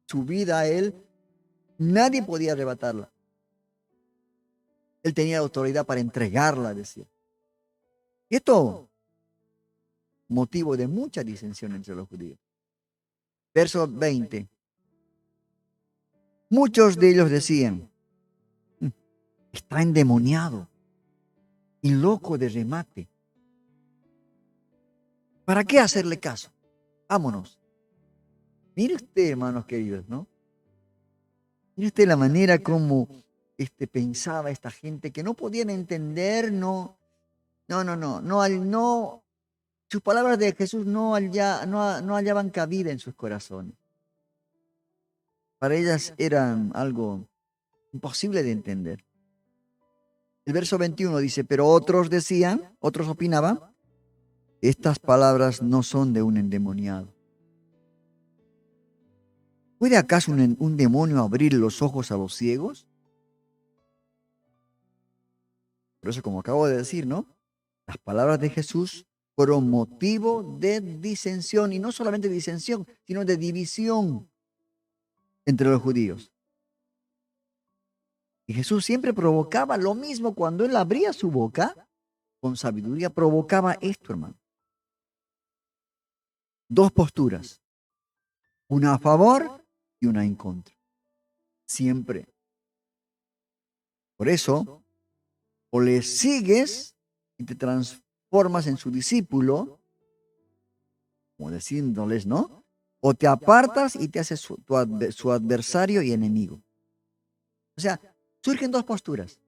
su vida a él, nadie podía arrebatarla. Él tenía autoridad para entregarla, decía. Y esto, motivo de mucha disensión entre los judíos. Verso 20. Muchos de ellos decían, está endemoniado y loco de remate. ¿Para qué hacerle caso? Vámonos. Mire usted, hermanos queridos, ¿no? Mire usted la manera como pensaba esta gente que no podían entender, no, sus palabras de Jesús no hallaban cabida en sus corazones. Para ellas eran algo imposible de entender. El verso 21 dice, pero otros decían, otros opinaban, estas palabras no son de un endemoniado. ¿Puede acaso un demonio abrir los ojos a los ciegos? Por eso, como acabo de decir, ¿no? Las palabras de Jesús fueron motivo de disensión, y no solamente de disensión, sino de división entre los judíos. Y Jesús siempre provocaba lo mismo cuando él abría su boca, con sabiduría, provocaba esto, hermano. Dos posturas, una a favor y una en contra. Siempre. Por eso, o le sigues y te transformas en su discípulo, como diciéndoles, ¿no? O te apartas y te haces su adversario y enemigo. O sea, surgen dos posturas.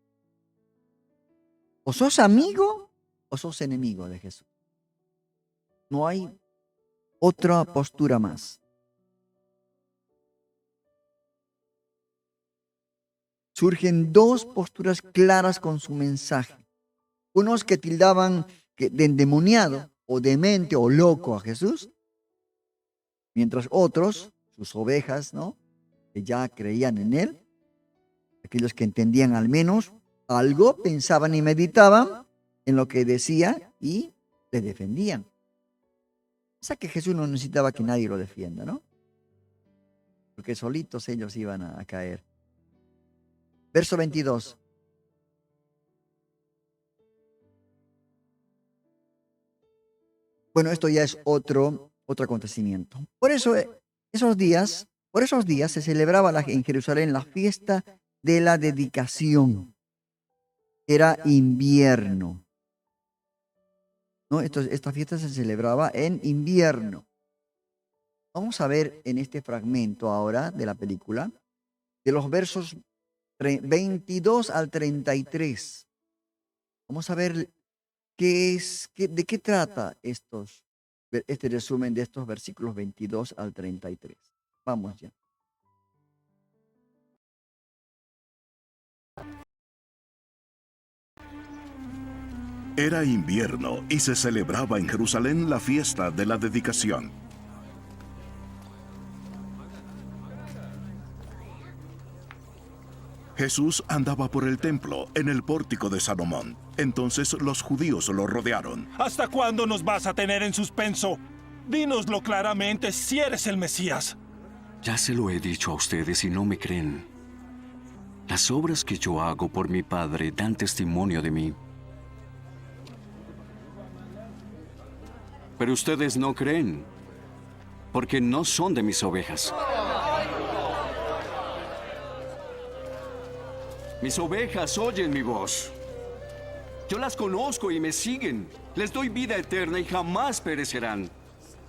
O sos amigo o sos enemigo de Jesús. No hay otra postura más. Surgen dos posturas claras con su mensaje. Unos que tildaban de endemoniado o demente o loco a Jesús, mientras otros, sus ovejas, ¿no? Que ya creían en él, aquellos que entendían al menos algo, pensaban y meditaban en lo que decía y le defendían. O sea que Jesús no necesitaba que nadie lo defienda, ¿no? Porque solitos ellos iban a caer. Verso 22. Bueno, esto ya es otro acontecimiento. Por esos días se celebraba en Jerusalén la fiesta de la dedicación. Era invierno, ¿no? Esta fiesta se celebraba en invierno. Vamos a ver en este fragmento ahora de la película, de los versos 22 al 33. Vamos a ver de qué trata este resumen de estos versículos 22 al 33. Vamos ya. Era invierno y se celebraba en Jerusalén la fiesta de la dedicación. Jesús andaba por el templo, en el pórtico de Salomón. Entonces los judíos lo rodearon. ¿Hasta cuándo nos vas a tener en suspenso? Dínoslo claramente si eres el Mesías. Ya se lo he dicho a ustedes y no me creen. Las obras que yo hago por mi Padre dan testimonio de mí. Pero ustedes no creen, porque no son de mis ovejas. Mis ovejas oyen mi voz. Yo las conozco y me siguen. Les doy vida eterna y jamás perecerán.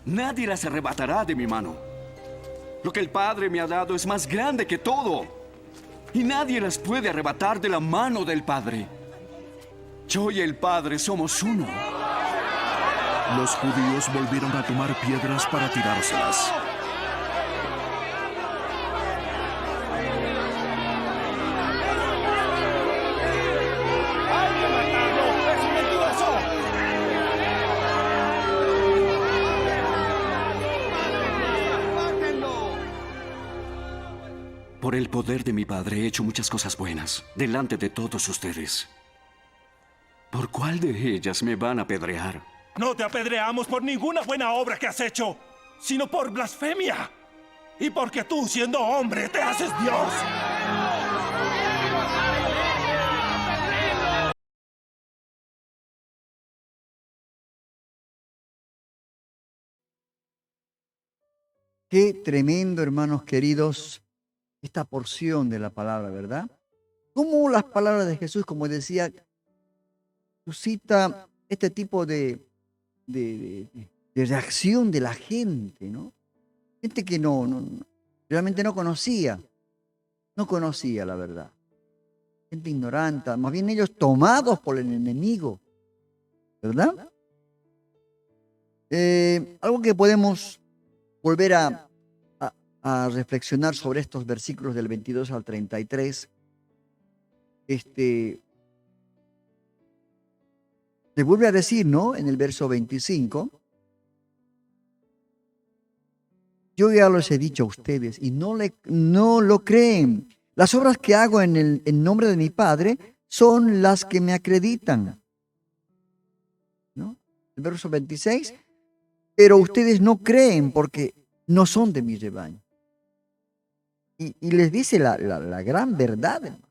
Nadie las arrebatará de mi mano. Lo que el Padre me ha dado es más grande que todo. Y nadie las puede arrebatar de la mano del Padre. Yo y el Padre somos uno. Los judíos volvieron a tomar piedras para tirárselas. Por el poder de mi Padre he hecho muchas cosas buenas delante de todos ustedes. ¿Por cuál de ellas me van a apedrear? No te apedreamos por ninguna buena obra que has hecho, sino por blasfemia. Y porque tú, siendo hombre, te haces Dios. Qué tremendo, hermanos queridos, esta porción de la palabra, ¿verdad? Cómo las palabras de Jesús, como decía, suscita este tipo de reacción de la gente, ¿no? Gente que realmente no conocía la verdad. Gente ignorante, más bien ellos tomados por el enemigo, ¿verdad? Algo que podemos volver a reflexionar sobre estos versículos del 22 al 33, se vuelve a decir, ¿no? En el verso 25, yo ya los he dicho a ustedes y no lo creen. Las obras que hago en nombre de mi Padre son las que me acreditan, ¿no? El verso 26, pero ustedes no creen porque no son de mi rebaño. Y les dice la gran verdad, hermano,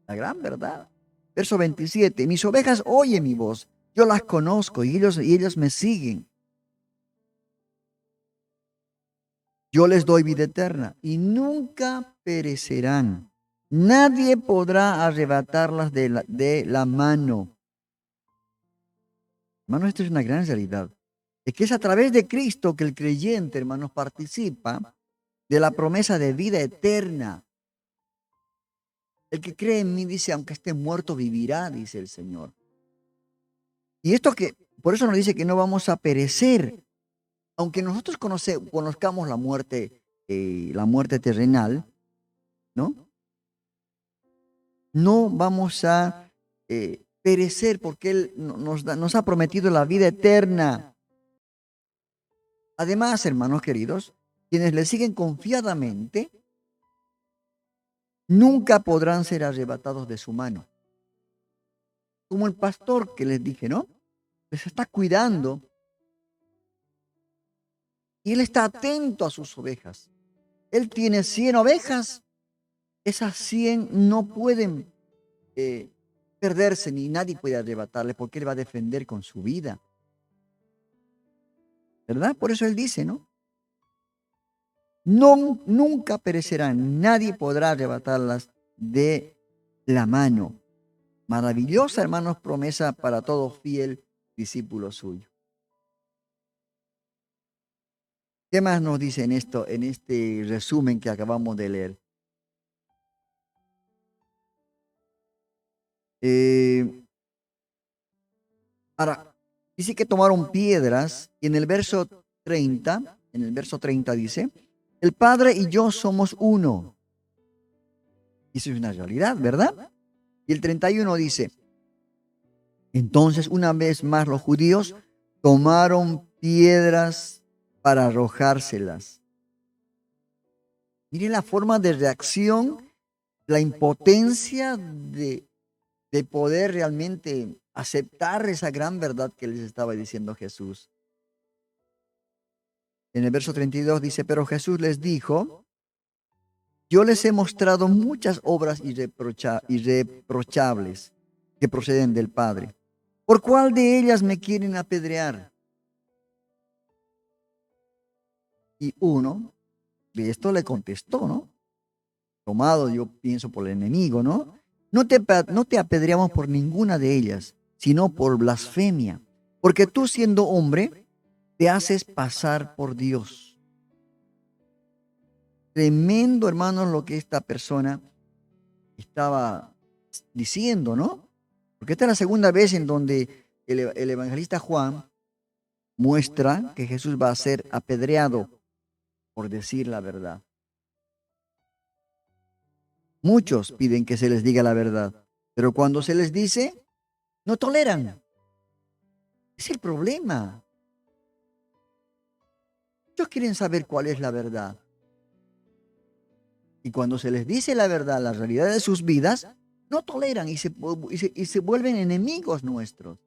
la gran verdad. Verso 27, mis ovejas oyen mi voz, yo las conozco y ellos me siguen. Yo les doy vida eterna y nunca perecerán. Nadie podrá arrebatarlas de la mano. Hermanos, esto es una gran realidad. Es que es a través de Cristo que el creyente, hermanos, participa de la promesa de vida eterna. El que cree en mí, dice, aunque esté muerto, vivirá, dice el Señor. Y por eso nos dice que no vamos a perecer. Aunque nosotros conozcamos la muerte terrenal, ¿no? No vamos a perecer porque Él nos ha prometido la vida eterna. Además, hermanos queridos, quienes le siguen confiadamente, nunca podrán ser arrebatados de su mano. Como el pastor que les dije, ¿no? Les está cuidando. Y Él está atento a sus ovejas. Él tiene 100 ovejas. Esas 100 no pueden perderse, ni nadie puede arrebatarle, porque Él va a defender con su vida. ¿Verdad? Por eso Él dice, ¿no? Nunca perecerán, nadie podrá arrebatarlas de la mano. Maravillosa, hermanos, promesa para todo fiel discípulo suyo. ¿Qué más nos dice en este resumen que acabamos de leer? Ahora, dice que tomaron piedras y en el verso 30 dice, el Padre y yo somos uno. Y eso es una realidad, ¿verdad? Y el 31 dice, entonces una vez más los judíos tomaron piedras para arrojárselas. Miren la forma de reacción, la impotencia de poder realmente aceptar esa gran verdad que les estaba diciendo Jesús. En el verso 32 dice, pero Jesús les dijo, yo les he mostrado muchas obras irreprochables que proceden del Padre. ¿Por cuál de ellas me quieren apedrear? Y uno de esto le contestó, ¿no? Tomado, yo pienso, por el enemigo, ¿no? No te apedreamos por ninguna de ellas, sino por blasfemia. Porque tú, siendo hombre, te haces pasar por Dios. Tremendo, hermanos, lo que esta persona estaba diciendo, ¿no? Porque esta es la segunda vez en donde el evangelista Juan muestra que Jesús va a ser apedreado por decir la verdad. Muchos piden que se les diga la verdad, pero cuando se les dice, no toleran. Es el problema. Ellos quieren saber cuál es la verdad. Y cuando se les dice la verdad, la realidad de sus vidas, no toleran y se vuelven enemigos nuestros.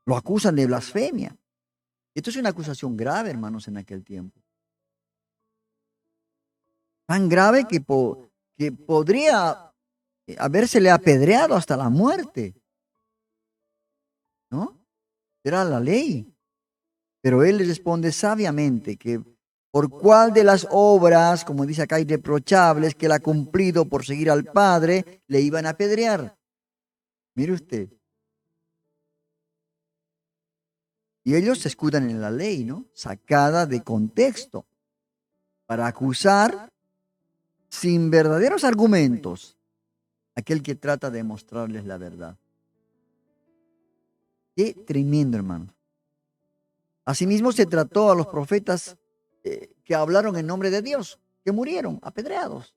Lo acusan de blasfemia. Esto es una acusación grave, hermanos, en aquel tiempo. Tan grave que podría habérsele apedreado hasta la muerte. ¿No? Era la ley. Pero él le responde sabiamente que ¿Por cuál de las obras, como dice acá, irreprochables que él ha cumplido por seguir al Padre, le iban a apedrear? Mire usted. Y ellos se escudan en la ley, ¿no? Sacada de contexto, para acusar sin verdaderos argumentos a aquel que trata de mostrarles la verdad. Qué tremendo, hermano. Asimismo se trató a los profetas que hablaron en nombre de Dios, que murieron apedreados.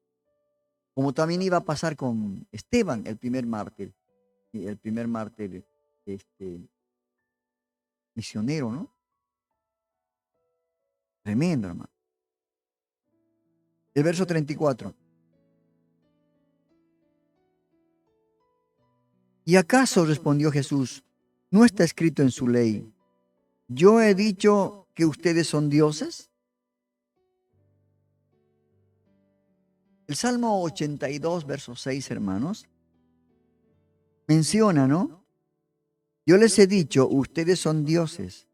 Como también iba a pasar con Esteban, el primer mártir, misionero, ¿no? Tremendo, hermano. El verso 34. ¿Y acaso, respondió Jesús, no está escrito en su ley, yo he dicho que ustedes son dioses? El Salmo 82, verso 6, hermanos, menciona, ¿no? Yo les he dicho, ustedes son dioses,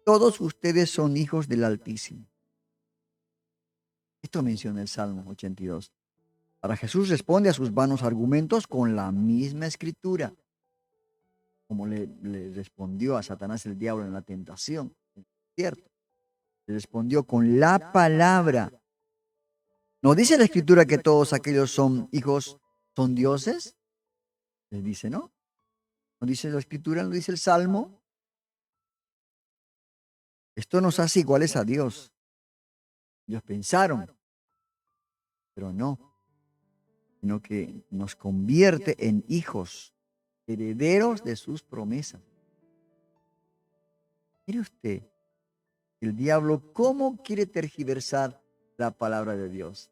todos ustedes son hijos del Altísimo. Esto menciona el Salmo 82. Ahora Jesús responde a sus vanos argumentos con la misma escritura, como le respondió a Satanás el diablo en la tentación, ¿cierto? Le respondió con la palabra. ¿No dice la escritura que todos aquellos son hijos, son dioses? Les dice, ¿no? ¿No dice la escritura? ¿No dice el Salmo? Esto nos hace iguales a Dios. Ellos pensaron, pero no, sino que nos convierte en hijos, herederos de sus promesas. Mire usted, el diablo, ¿cómo quiere tergiversar la palabra de Dios?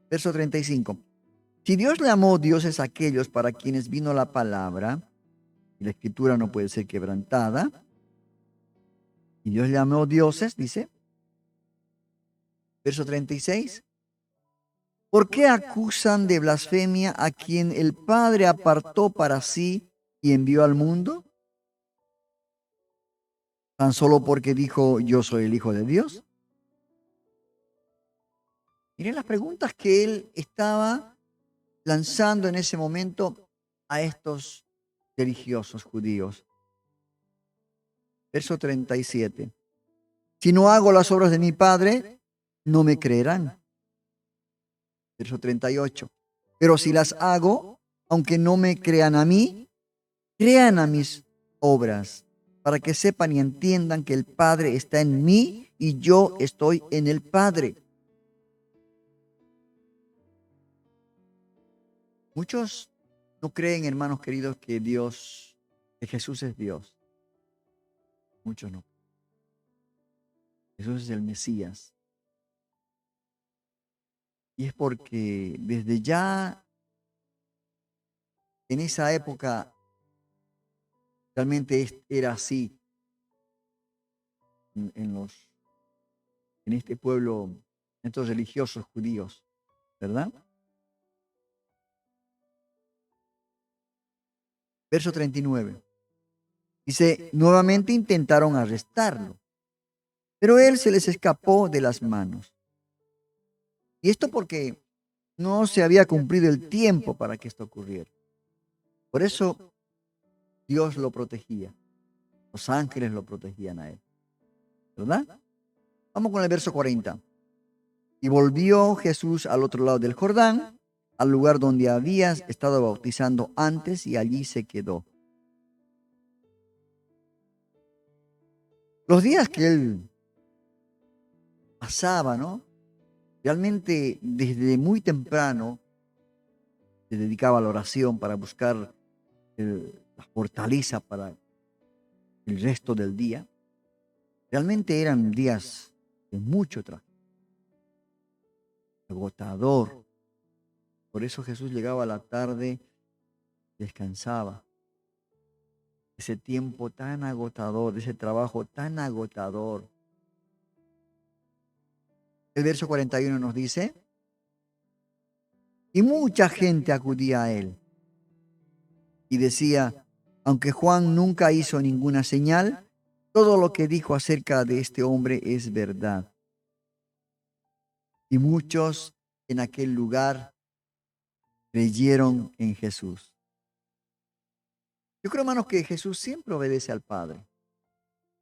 Verso 35. Si Dios le llamó dioses a aquellos para quienes vino la palabra, y la escritura no puede ser quebrantada, y Dios le llamó dioses, dice, verso 36. ¿Por qué acusan de blasfemia a quien el Padre apartó para sí y envió al mundo? ¿Tan solo porque dijo, yo soy el Hijo de Dios? Miren las preguntas que él estaba lanzando en ese momento a estos religiosos judíos. Verso 37. Si no hago las obras de mi Padre, no me creerán. Verso 38. Pero si las hago, aunque no me crean a mí, crean a mis obras, para que sepan y entiendan que el Padre está en mí y yo estoy en el Padre. Muchos no creen, hermanos queridos, que Jesús es Dios. Muchos no. Jesús es el Mesías. Y es porque desde ya, en esa época, realmente era así en este pueblo, en estos religiosos judíos, ¿verdad? Verso 39. Dice, nuevamente intentaron arrestarlo, pero él se les escapó de las manos. Y esto porque no se había cumplido el tiempo para que esto ocurriera. Por eso Dios lo protegía. Los ángeles lo protegían a él. ¿Verdad? Vamos con el verso 40. Y volvió Jesús al otro lado del Jordán, al lugar donde había estado bautizando antes, y allí se quedó. Los días que él pasaba, ¿no? Realmente desde muy temprano se dedicaba a la oración para buscar la fortaleza para el resto del día. Realmente eran días de mucho trabajo, agotador. Por eso Jesús llegaba a la tarde, descansaba. Ese tiempo tan agotador, ese trabajo tan agotador. El verso 41 nos dice, y mucha gente acudía a él y decía, aunque Juan nunca hizo ninguna señal, todo lo que dijo acerca de este hombre es verdad. Y muchos en aquel lugar creyeron en Jesús. Yo creo, hermanos, que Jesús siempre obedece al Padre,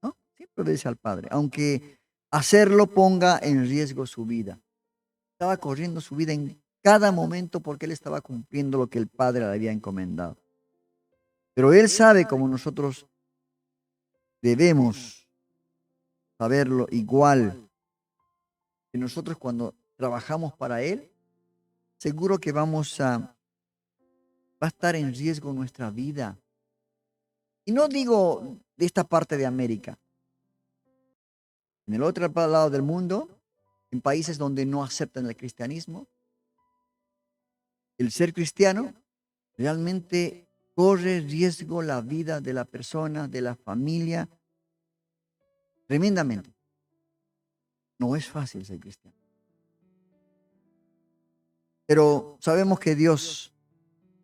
¿no? Siempre obedece al Padre, aunque hacerlo ponga en riesgo su vida. Estaba corriendo su vida en cada momento porque él estaba cumpliendo lo que el Padre le había encomendado. Pero él sabe, como nosotros debemos saberlo igual, que nosotros cuando trabajamos para él, seguro que va a estar en riesgo nuestra vida. Y no digo de esta parte de América. En el otro lado del mundo, en países donde no aceptan el cristianismo, el ser cristiano realmente corre riesgo la vida de la persona, de la familia, tremendamente. No es fácil ser cristiano. Pero sabemos que Dios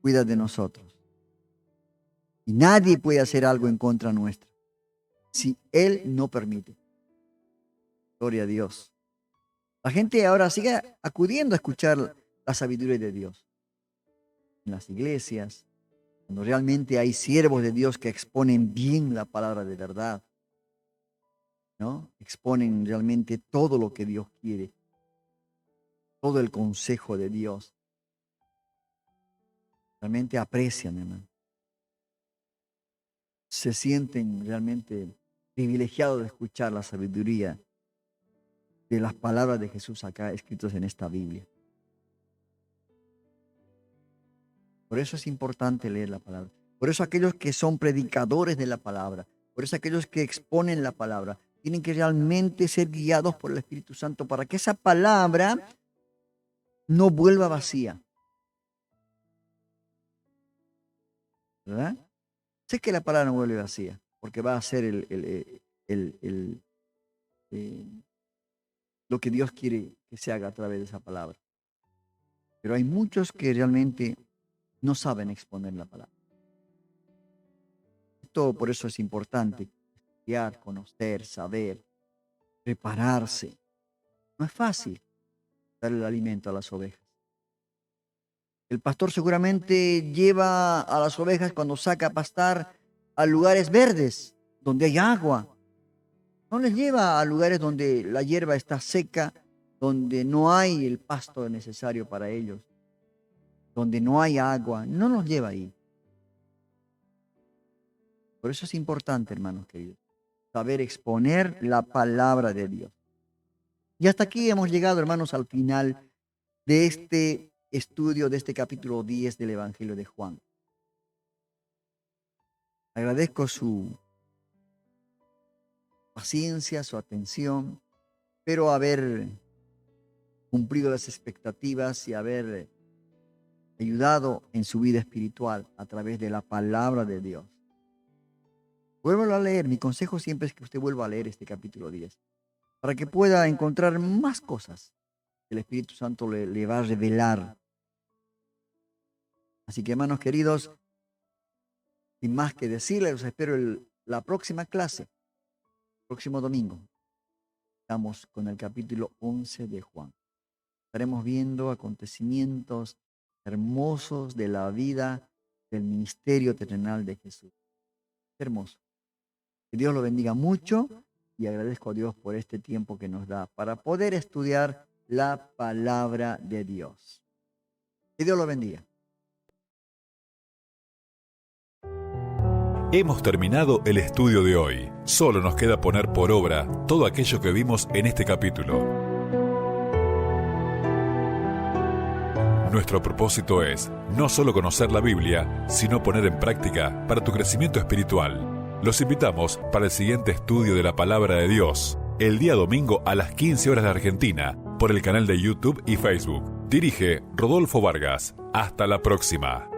cuida de nosotros. Y nadie puede hacer algo en contra nuestra si Él no permite. Gloria a Dios. La gente ahora sigue acudiendo a escuchar la sabiduría de Dios. En las iglesias, cuando realmente hay siervos de Dios que exponen bien la palabra de verdad, ¿no? Exponen realmente todo lo que Dios quiere, todo el consejo de Dios. Realmente aprecian, hermano. Se sienten realmente privilegiados de escuchar la sabiduría de las palabras de Jesús acá escritas en esta Biblia. Por eso es importante leer la palabra. Por eso aquellos que son predicadores de la palabra, por eso aquellos que exponen la palabra, tienen que realmente ser guiados por el Espíritu Santo para que esa palabra no vuelva vacía. ¿Verdad? Sé que la palabra no vuelve vacía, porque va a ser lo que Dios quiere que se haga a través de esa palabra. Pero hay muchos que realmente no saben exponer la palabra. Todo por eso es importante estudiar, conocer, saber, prepararse. No es fácil darle el alimento a las ovejas. El pastor seguramente lleva a las ovejas cuando saca a pastar a lugares verdes, donde hay agua. No les lleva a lugares donde la hierba está seca, donde no hay el pasto necesario para ellos, donde no hay agua. No los lleva ahí. Por eso es importante, hermanos queridos, saber exponer la palabra de Dios. Y hasta aquí hemos llegado, hermanos, al final de este estudio, de este capítulo 10 del Evangelio de Juan. Agradezco su paciencia, su atención, espero haber cumplido las expectativas y haber ayudado en su vida espiritual a través de la palabra de Dios. Vuélvalo a leer. Mi consejo siempre es que usted vuelva a leer este capítulo 10 para que pueda encontrar más cosas que el Espíritu Santo le va a revelar. Así que, hermanos queridos, sin más que decirles, los espero la próxima clase, próximo domingo. Estamos con el capítulo 11 de Juan. Estaremos viendo acontecimientos hermosos de la vida del ministerio terrenal de Jesús. Hermoso. Que Dios lo bendiga mucho y agradezco a Dios por este tiempo que nos da para poder estudiar la palabra de Dios. Que Dios lo bendiga. Hemos terminado el estudio de hoy. Solo nos queda poner por obra todo aquello que vimos en este capítulo. Nuestro propósito es no solo conocer la Biblia, sino poner en práctica para tu crecimiento espiritual. Los invitamos para el siguiente estudio de la Palabra de Dios, el día domingo a las 15 horas de Argentina, por el canal de YouTube y Facebook. Dirige Rodolfo Vargas. Hasta la próxima.